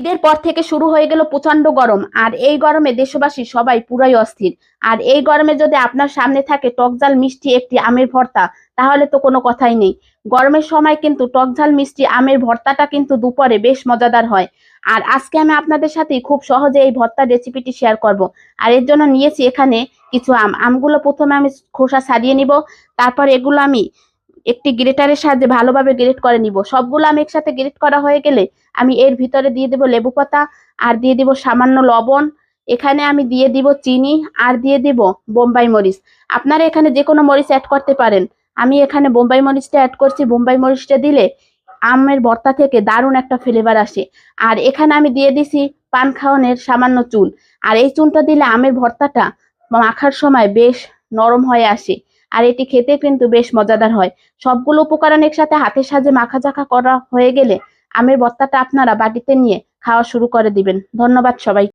ঈদের পর থেকে শুরু হয়ে গেল প্রচন্ড গরম, আর এই গরমে দেশবাসী সবাই পুরাই অস্থির। আর এই গরমে যদি আপনার সামনে থাকে টকঝাল মিষ্টি একটি আমের ভর্তা, তাহলে তো কোনো কথাই নেই। গরমের সময় কিন্তু টকঝাল মিষ্টি আমের ভর্তাটা কিন্তু দুপুরে বেশ মজাদার হয়। আর আজকে আমি আপনাদের সাথে খুব সহজে এই ভর্তার রেসিপিটি শেয়ার করব। আর এর জন্য নিয়েছি এখানে কিছু আমগুলো প্রথমে আমি খোসা ছাড়িয়ে নিব। তারপর এগুলো আমি একটি গ্রেটারের সাহায্যে ভালোভাবে গ্রেট করে নিব। সবগুলো আমি একসাথে গ্রেট করা হয়ে গেলে আমি এর ভিতরে দিয়ে দেব লেবু পাতা, আর দিয়ে দিব সামান্য লবণ। এখানে আমি দিয়ে দিব চিনি, আর দিয়ে দিব বোম্বাই মরিচ। আপনারা এখানে যে কোনো মরিচ অ্যাড করতে পারেন। আমি এখানে বোম্বাই মরিচটা অ্যাড করছি। বোম্বাই মরিচটা দিলে আমের ভর্তা থেকে দারুণ একটা ফ্লেভার আসে। আর এখানে আমি দিয়ে দিছি পান খাওয়ানোর সামান্য চুন। আর এই চুনটা দিলে আমের ভর্তাটা মাখার সময় বেশ নরম হয়ে আসে। আর এটি খেতে কিন্তু বেশ মজাদার হয়। সবগুলো উপকরণ একসাথে হাতের সাহায্যে মাখাজাখা করা হয়ে গেলে আমের ভর্তাটা আপনারা বাটিতে নিয়ে খাওয়া শুরু করে দিবেন। ধন্যবাদ সবাই।